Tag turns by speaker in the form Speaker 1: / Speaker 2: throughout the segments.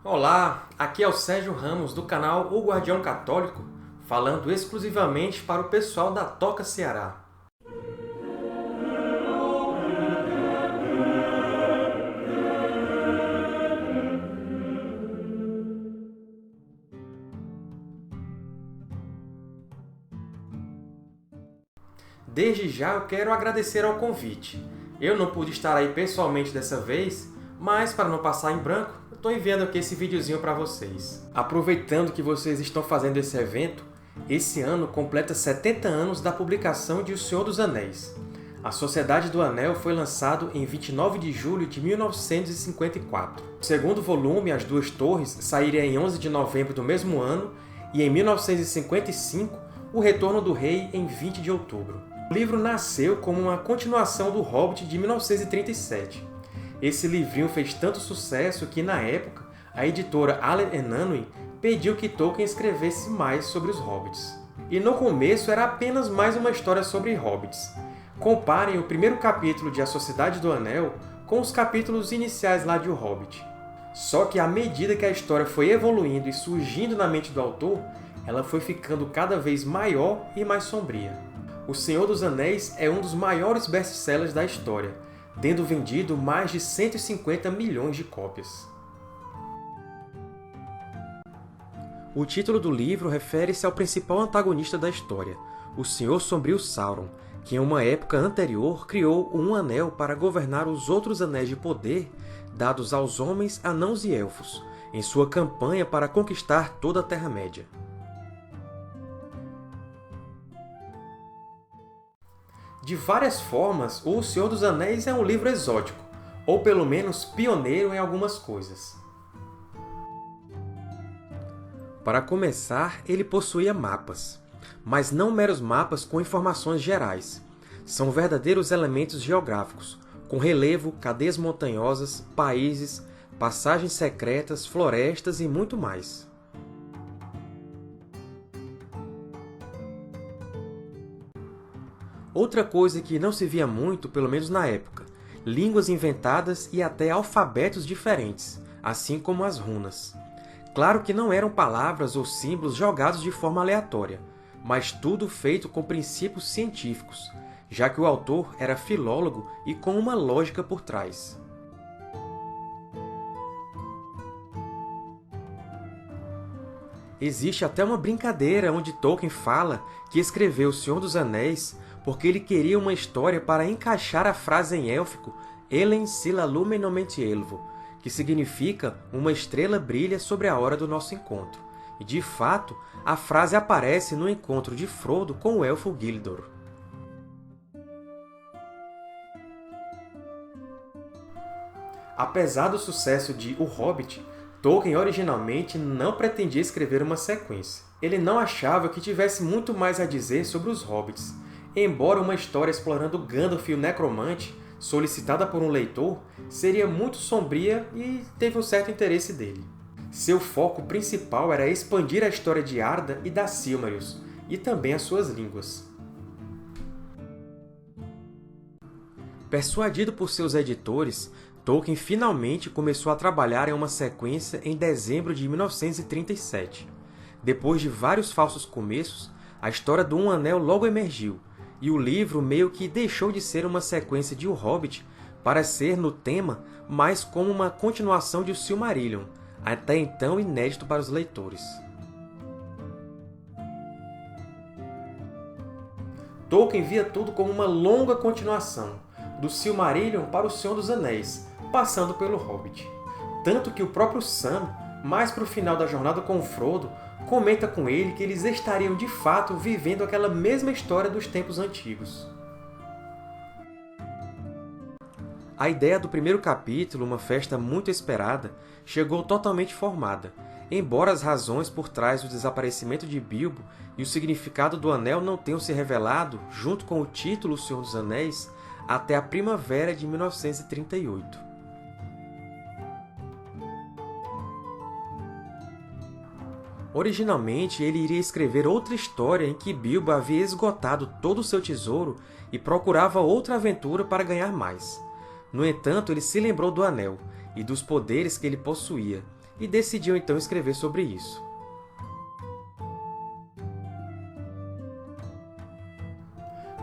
Speaker 1: Olá, aqui é o Sérgio Ramos do canal O Guardião Católico, falando exclusivamente para o pessoal da Toca Ceará. Desde já eu quero agradecer ao convite. Eu não pude estar aí pessoalmente dessa vez, mas para não passar em branco, eu estou enviando aqui esse videozinho para vocês. Aproveitando que vocês estão fazendo esse evento, esse ano completa 70 anos da publicação de O Senhor dos Anéis. A Sociedade do Anel foi lançado em 29 de julho de 1954. O segundo volume, As Duas Torres, sairia em 11 de novembro do mesmo ano e, em 1955, O Retorno do Rei, em 20 de outubro. O livro nasceu como uma continuação do Hobbit de 1937. Esse livrinho fez tanto sucesso que, na época, a editora Allen & Unwin pediu que Tolkien escrevesse mais sobre os Hobbits. E no começo era apenas mais uma história sobre Hobbits. Comparem o primeiro capítulo de A Sociedade do Anel com os capítulos iniciais lá de O Hobbit. Só que à medida que a história foi evoluindo e surgindo na mente do autor, ela foi ficando cada vez maior e mais sombria. O Senhor dos Anéis é um dos maiores best-sellers da história, tendo vendido mais de 150 milhões de cópias. O título do livro refere-se ao principal antagonista da história, o Senhor Sombrio Sauron, que em uma época anterior criou um anel para governar os outros anéis de poder dados aos homens, anãos e elfos, em sua campanha para conquistar toda a Terra-média. De várias formas, O Senhor dos Anéis é um livro exótico, ou pelo menos pioneiro em algumas coisas. Para começar, ele possuía mapas, mas não meros mapas com informações gerais. São verdadeiros elementos geográficos, com relevo, cadeias montanhosas, países, passagens secretas, florestas e muito mais. Outra coisa que não se via muito, pelo menos na época, línguas inventadas e até alfabetos diferentes, assim como as runas. Claro que não eram palavras ou símbolos jogados de forma aleatória, mas tudo feito com princípios científicos, já que o autor era filólogo e com uma lógica por trás. Existe até uma brincadeira onde Tolkien fala que escreveu O Senhor dos Anéis porque ele queria uma história para encaixar a frase em élfico Elen sila lumen nomente elvo, que significa uma estrela brilha sobre a hora do nosso encontro. E, de fato, a frase aparece no encontro de Frodo com o elfo Gildor. Apesar do sucesso de O Hobbit, Tolkien originalmente não pretendia escrever uma sequência. Ele não achava que tivesse muito mais a dizer sobre os Hobbits, embora uma história explorando Gandalf e o Necromante, solicitada por um leitor, seria muito sombria e teve um certo interesse dele. Seu foco principal era expandir a história de Arda e da Silmarils, e também as suas línguas. Persuadido por seus editores, Tolkien finalmente começou a trabalhar em uma sequência em dezembro de 1937. Depois de vários falsos começos, a história do Um Anel logo emergiu, e o livro meio que deixou de ser uma sequência de O Hobbit para ser, no tema, mais como uma continuação de O Silmarillion, até então inédito para os leitores. Tolkien via tudo como uma longa continuação, do Silmarillion para O Senhor dos Anéis, passando pelo Hobbit. Tanto que o próprio Sam, mais para o final da jornada com Frodo, comenta com ele que eles estariam de fato vivendo aquela mesma história dos tempos antigos. A ideia do primeiro capítulo, uma festa muito esperada, chegou totalmente formada, embora as razões por trás do desaparecimento de Bilbo e o significado do Anel não tenham se revelado, junto com o título O Senhor dos Anéis, até a primavera de 1938. Originalmente, ele iria escrever outra história em que Bilbo havia esgotado todo o seu tesouro e procurava outra aventura para ganhar mais. No entanto, ele se lembrou do Anel e dos poderes que ele possuía, e decidiu então escrever sobre isso.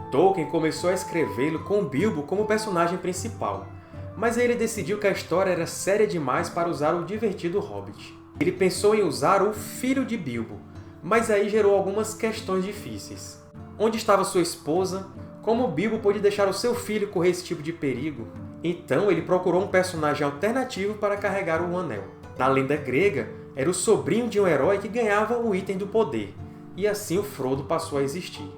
Speaker 1: Tolkien começou a escrevê-lo com Bilbo como personagem principal, mas ele decidiu que a história era séria demais para usar o divertido Hobbit. Ele pensou em usar o filho de Bilbo, mas aí gerou algumas questões difíceis. Onde estava sua esposa? Como Bilbo pôde deixar o seu filho correr esse tipo de perigo? Então ele procurou um personagem alternativo para carregar o Anel. Na lenda grega, era o sobrinho de um herói que ganhava o Item do Poder, e assim o Frodo passou a existir.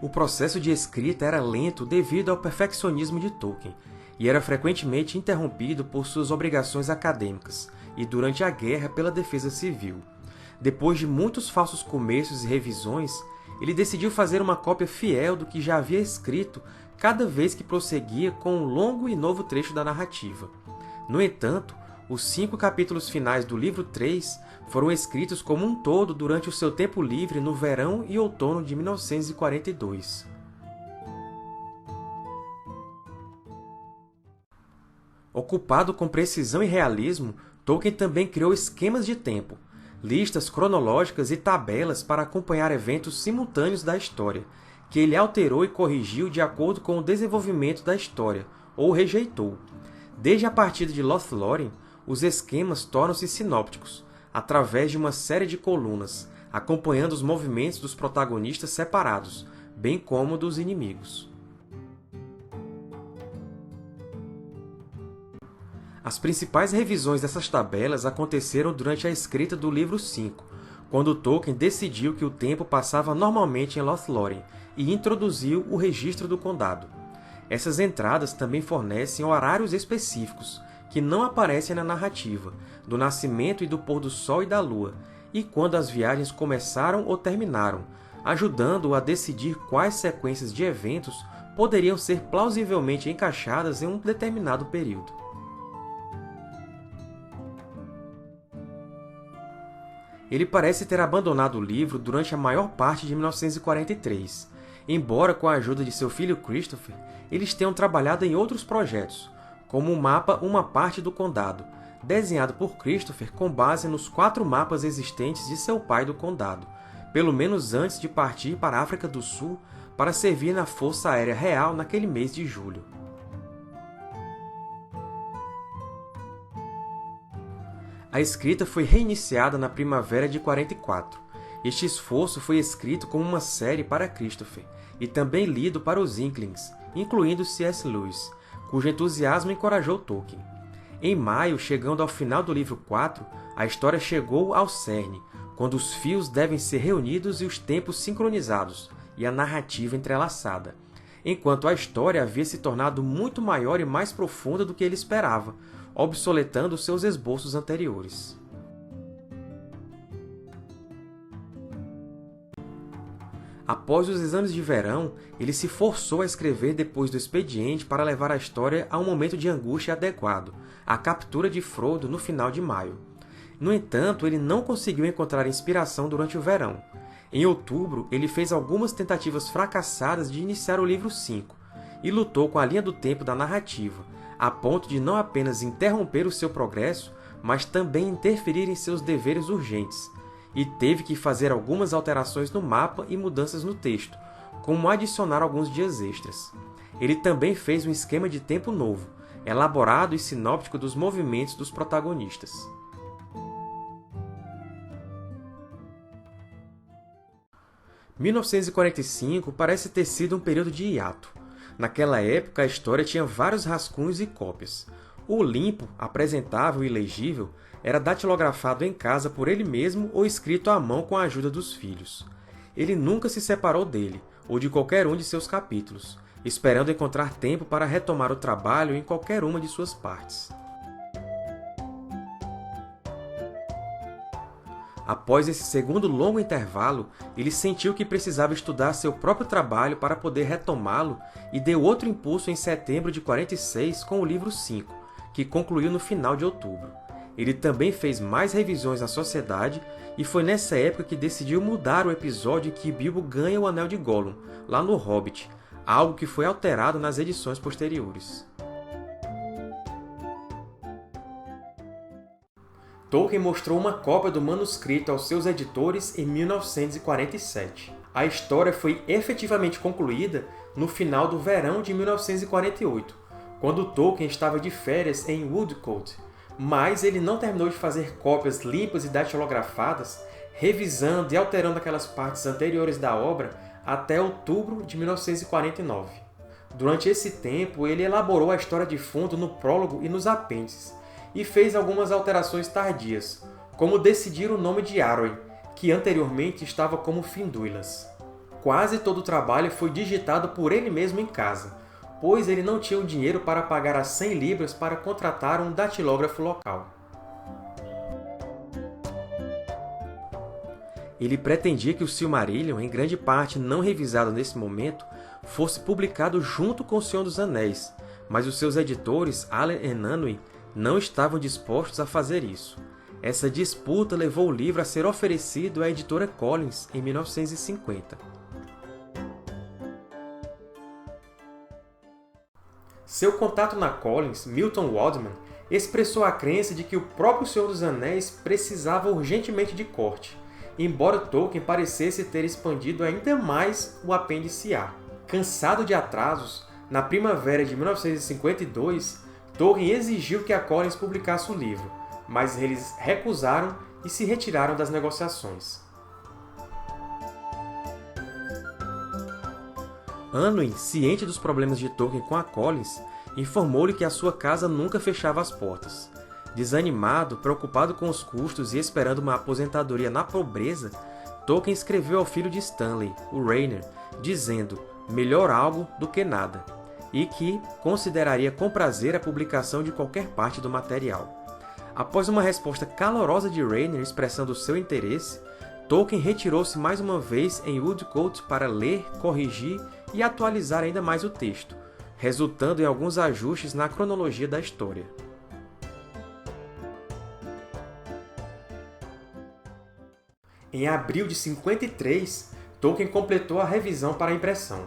Speaker 1: O processo de escrita era lento devido ao perfeccionismo de Tolkien, e era frequentemente interrompido por suas obrigações acadêmicas, e durante a Guerra pela Defesa Civil. Depois de muitos falsos começos e revisões, ele decidiu fazer uma cópia fiel do que já havia escrito cada vez que prosseguia com um longo e novo trecho da narrativa. No entanto, os 5 capítulos finais do livro 3 foram escritos como um todo durante o seu tempo livre no verão e outono de 1942. Ocupado com precisão e realismo, Tolkien também criou esquemas de tempo, listas cronológicas e tabelas para acompanhar eventos simultâneos da história, que ele alterou e corrigiu de acordo com o desenvolvimento da história, ou rejeitou. Desde a partida de Lothlórien, os esquemas tornam-se sinópticos, através de uma série de colunas, acompanhando os movimentos dos protagonistas separados, bem como dos inimigos. As principais revisões dessas tabelas aconteceram durante a escrita do livro 5, quando Tolkien decidiu que o tempo passava normalmente em Lothlórien e introduziu o registro do condado. Essas entradas também fornecem horários específicos, que não aparecem na narrativa, do nascimento e do pôr do sol e da lua, e quando as viagens começaram ou terminaram, ajudando-o a decidir quais sequências de eventos poderiam ser plausivelmente encaixadas em um determinado período. Ele parece ter abandonado o livro durante a maior parte de 1943, embora com a ajuda de seu filho Christopher, eles tenham trabalhado em outros projetos, como o mapa Uma Parte do Condado, desenhado por Christopher com base nos 4 mapas existentes de seu pai do condado, pelo menos antes de partir para a África do Sul para servir na Força Aérea Real naquele mês de julho. A escrita foi reiniciada na primavera de 44. Este esforço foi escrito como uma série para Christopher, e também lido para os Inklings, incluindo C.S. Lewis, cujo entusiasmo encorajou Tolkien. Em maio, chegando ao final do livro 4, a história chegou ao cerne, quando os fios devem ser reunidos e os tempos sincronizados, e a narrativa entrelaçada, enquanto a história havia se tornado muito maior e mais profunda do que ele esperava, obsoletando seus esboços anteriores. Após os exames de verão, ele se forçou a escrever depois do expediente para levar a história a um momento de angústia adequado, a captura de Frodo no final de maio. No entanto, ele não conseguiu encontrar inspiração durante o verão. Em outubro, ele fez algumas tentativas fracassadas de iniciar o livro 5, e lutou com a linha do tempo da narrativa, a ponto de não apenas interromper o seu progresso, mas também interferir em seus deveres urgentes, e teve que fazer algumas alterações no mapa e mudanças no texto, como adicionar alguns dias extras. Ele também fez um esquema de tempo novo, elaborado e sinóptico dos movimentos dos protagonistas. Em 1945 parece ter sido um período de hiato. Naquela época, a história tinha vários rascunhos e cópias. O limpo, apresentável e legível era datilografado em casa por ele mesmo ou escrito à mão com a ajuda dos filhos. Ele nunca se separou dele, ou de qualquer um de seus capítulos, esperando encontrar tempo para retomar o trabalho em qualquer uma de suas partes. Após esse segundo longo intervalo, ele sentiu que precisava estudar seu próprio trabalho para poder retomá-lo e deu outro impulso em setembro de 46 com o livro 5, que concluiu no final de outubro. Ele também fez mais revisões à Sociedade e foi nessa época que decidiu mudar o episódio em que Bilbo ganha o Anel de Gollum, lá no Hobbit, algo que foi alterado nas edições posteriores. Tolkien mostrou uma cópia do manuscrito aos seus editores em 1947. A história foi efetivamente concluída no final do verão de 1948, quando Tolkien estava de férias em Woodcote, mas ele não terminou de fazer cópias limpas e datilografadas, revisando e alterando aquelas partes anteriores da obra até outubro de 1949. Durante esse tempo, ele elaborou a história de fundo no prólogo e nos apêndices, e fez algumas alterações tardias, como decidir o nome de Arwen, que anteriormente estava como Finduilas. Quase todo o trabalho foi digitado por ele mesmo em casa, pois ele não tinha o dinheiro para pagar as 100 libras para contratar um datilógrafo local. Ele pretendia que o Silmarillion, em grande parte não revisado nesse momento, fosse publicado junto com O Senhor dos Anéis, mas os seus editores, Allen e Unwin, não estavam dispostos a fazer isso. Essa disputa levou o livro a ser oferecido à editora Collins em 1950. Seu contato na Collins, Milton Waldman, expressou a crença de que o próprio Senhor dos Anéis precisava urgentemente de corte, embora Tolkien parecesse ter expandido ainda mais o apêndice A. Cansado de atrasos, na primavera de 1952, Tolkien exigiu que a Collins publicasse o livro, mas eles recusaram e se retiraram das negociações. Unwin, ciente dos problemas de Tolkien com a Collins, informou-lhe que a sua casa nunca fechava as portas. Desanimado, preocupado com os custos e esperando uma aposentadoria na pobreza, Tolkien escreveu ao filho de Stanley, o Rayner, dizendo "melhor algo do que nada", e que consideraria com prazer a publicação de qualquer parte do material. Após uma resposta calorosa de Rayner expressando seu interesse, Tolkien retirou-se mais uma vez em Woodcote para ler, corrigir e atualizar ainda mais o texto, resultando em alguns ajustes na cronologia da história. Em abril de 53, Tolkien completou a revisão para a impressão.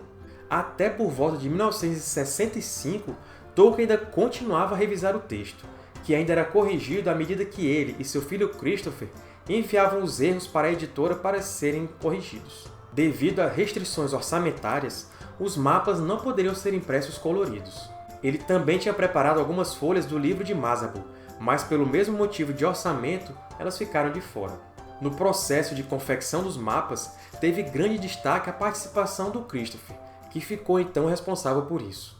Speaker 1: Até por volta de 1965, Tolkien ainda continuava a revisar o texto, que ainda era corrigido à medida que ele e seu filho Christopher enviavam os erros para a editora para serem corrigidos. Devido a restrições orçamentárias, os mapas não poderiam ser impressos coloridos. Ele também tinha preparado algumas folhas do livro de Mazabu, mas pelo mesmo motivo de orçamento, elas ficaram de fora. No processo de confecção dos mapas, teve grande destaque a participação do Christopher, que ficou então responsável por isso.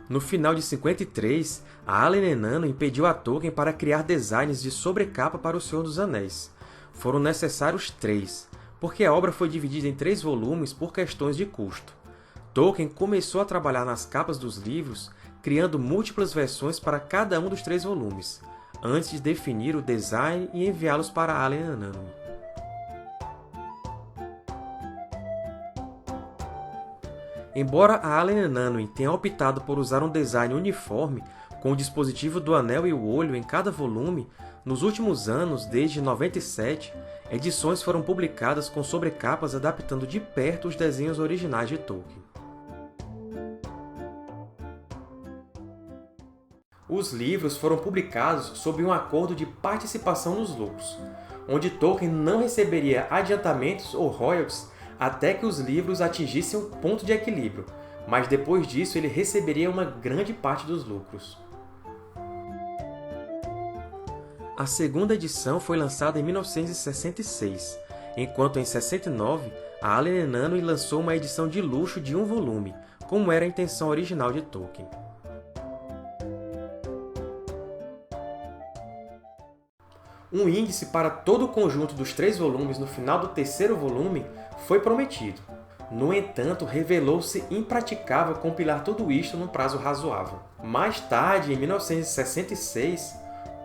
Speaker 1: No final de 53, a Allen & Unwin pediu a Tolkien para criar designs de sobrecapa para O Senhor dos Anéis. Foram necessários 3, porque a obra foi dividida em 3 volumes por questões de custo. Tolkien começou a trabalhar nas capas dos livros, criando múltiplas versões para cada um dos 3 volumes, antes de definir o design e enviá-los para Allen & Unwin. Embora a Allen & Unwin tenha optado por usar um design uniforme, com o dispositivo do anel e o olho em cada volume, nos últimos anos, desde 97, edições foram publicadas com sobrecapas adaptando de perto os desenhos originais de Tolkien. Os livros foram publicados sob um acordo de participação nos lucros, onde Tolkien não receberia adiantamentos ou royalties até que os livros atingissem um ponto de equilíbrio, mas depois disso ele receberia uma grande parte dos lucros. A segunda edição foi lançada em 1966, enquanto em 69, a Allen & Unwin lançou uma edição de luxo de um volume, como era a intenção original de Tolkien. Um índice para todo o conjunto dos 3 volumes no final do terceiro volume foi prometido. No entanto, revelou-se impraticável compilar tudo isto num prazo razoável. Mais tarde, em 1966,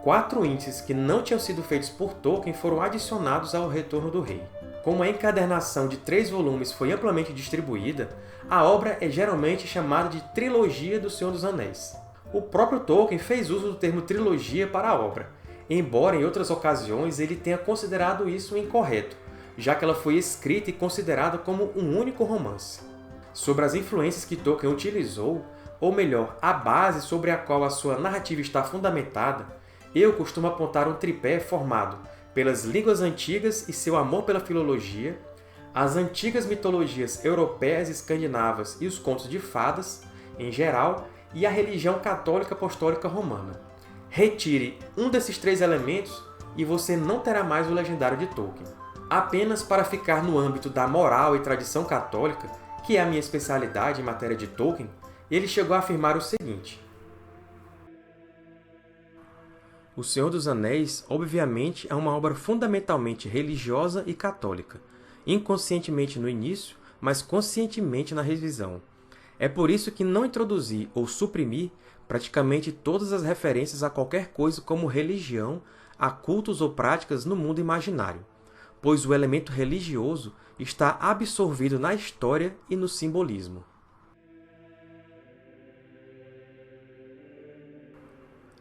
Speaker 1: 4 índices que não tinham sido feitos por Tolkien foram adicionados ao Retorno do Rei. Como a encadernação de 3 volumes foi amplamente distribuída, a obra é geralmente chamada de Trilogia do Senhor dos Anéis. O próprio Tolkien fez uso do termo trilogia para a obra, embora em outras ocasiões ele tenha considerado isso incorreto, já que ela foi escrita e considerada como um único romance. Sobre as influências que Tolkien utilizou, ou melhor, a base sobre a qual a sua narrativa está fundamentada, eu costumo apontar um tripé formado pelas línguas antigas e seu amor pela filologia, as antigas mitologias europeias e escandinavas e os contos de fadas, em geral, e a religião católica apostólica romana. Retire um desses 3 elementos e você não terá mais o Legendário de Tolkien. Apenas para ficar no âmbito da moral e tradição católica, que é a minha especialidade em matéria de Tolkien, ele chegou a afirmar o seguinte: O Senhor dos Anéis, obviamente, é uma obra fundamentalmente religiosa e católica, inconscientemente no início, mas conscientemente na revisão. É por isso que não introduzi ou suprimi praticamente todas as referências a qualquer coisa como religião, a cultos ou práticas no mundo imaginário, pois o elemento religioso está absorvido na história e no simbolismo.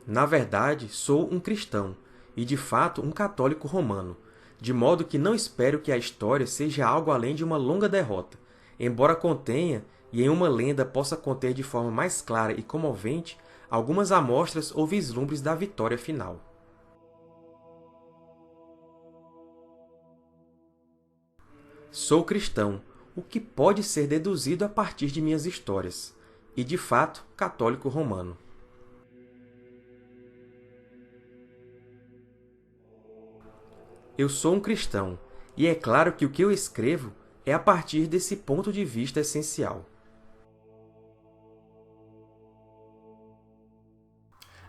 Speaker 1: Na verdade, sou um cristão, e de fato um católico romano, de modo que não espero que a história seja algo além de uma longa derrota, embora contenha, e em uma lenda possa conter de forma mais clara e comovente, algumas amostras ou vislumbres da vitória final. Sou cristão, o que pode ser deduzido a partir de minhas histórias, e de fato católico romano. Eu sou um cristão, e é claro que o que eu escrevo é a partir desse ponto de vista essencial.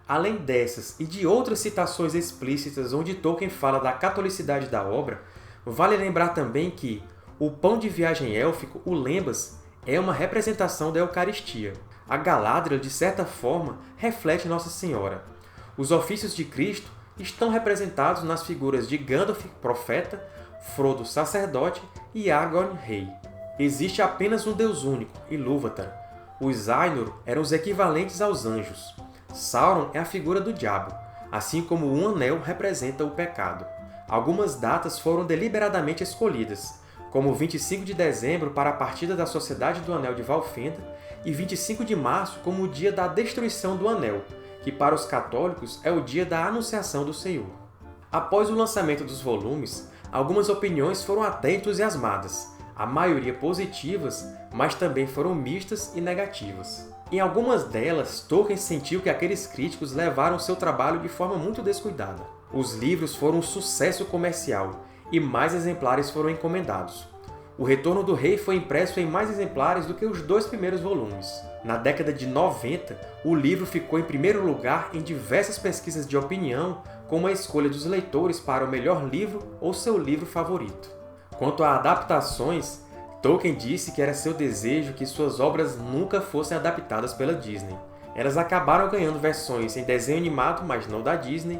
Speaker 1: Além dessas e de outras citações explícitas onde Tolkien fala da catolicidade da obra, vale lembrar também que o pão de viagem élfico, o lembas, é uma representação da Eucaristia. A Galadriel, de certa forma, reflete Nossa Senhora. Os ofícios de Cristo estão representados nas figuras de Gandalf, profeta, Frodo, sacerdote, e Aragorn, rei. Existe apenas um Deus único, Ilúvatar. Os Ainur eram os equivalentes aos anjos. Sauron é a figura do diabo, assim como um anel representa o pecado. Algumas datas foram deliberadamente escolhidas, como 25 de dezembro para a partida da Sociedade do Anel de Valfenda e 25 de março como o dia da destruição do Anel, que para os católicos é o dia da Anunciação do Senhor. Após o lançamento dos volumes, algumas opiniões foram até entusiasmadas, a maioria positivas, mas também foram mistas e negativas. Em algumas delas, Tolkien sentiu que aqueles críticos levaram seu trabalho de forma muito descuidada. Os livros foram um sucesso comercial, e mais exemplares foram encomendados. O Retorno do Rei foi impresso em mais exemplares do que os 2 primeiros volumes. Na década de 90, o livro ficou em primeiro lugar em diversas pesquisas de opinião, como a escolha dos leitores para o melhor livro ou seu livro favorito. Quanto a adaptações, Tolkien disse que era seu desejo que suas obras nunca fossem adaptadas pela Disney. Elas acabaram ganhando versões em desenho animado, mas não da Disney,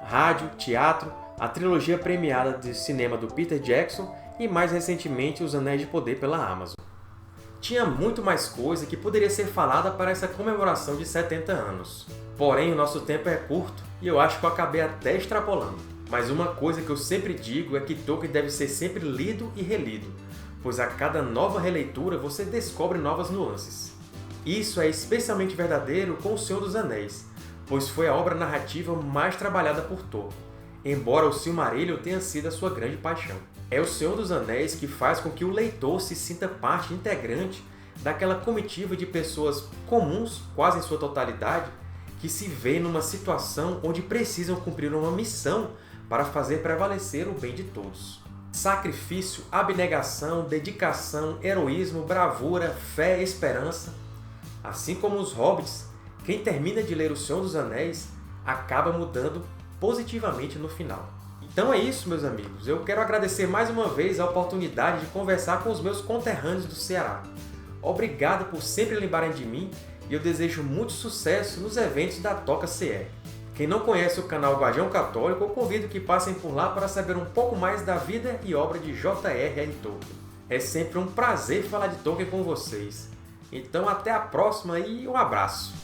Speaker 1: rádio, teatro, a trilogia premiada de cinema do Peter Jackson e, mais recentemente, Os Anéis de Poder pela Amazon. Tinha muito mais coisa que poderia ser falada para essa comemoração de 70 anos. Porém, o nosso tempo é curto e eu acho que eu acabei até extrapolando. Mas uma coisa que eu sempre digo é que Tolkien deve ser sempre lido e relido, pois a cada nova releitura você descobre novas nuances. Isso é especialmente verdadeiro com O Senhor dos Anéis, pois foi a obra narrativa mais trabalhada por Tolkien, embora o Silmarillion tenha sido a sua grande paixão. É O Senhor dos Anéis que faz com que o leitor se sinta parte integrante daquela comitiva de pessoas comuns, quase em sua totalidade, que se vê numa situação onde precisam cumprir uma missão para fazer prevalecer o bem de todos. Sacrifício, abnegação, dedicação, heroísmo, bravura, fé, esperança. Assim como os hobbits, quem termina de ler O Senhor dos Anéis acaba mudando positivamente no final. Então é isso, meus amigos. Eu quero agradecer mais uma vez a oportunidade de conversar com os meus conterrâneos do Ceará. Obrigado por sempre lembrarem de mim e eu desejo muito sucesso nos eventos da Toca CE. Quem não conhece o canal Guardião Católico, eu convido que passem por lá para saber um pouco mais da vida e obra de J.R.R. Tolkien. É sempre um prazer falar de Tolkien com vocês. Então até a próxima e um abraço!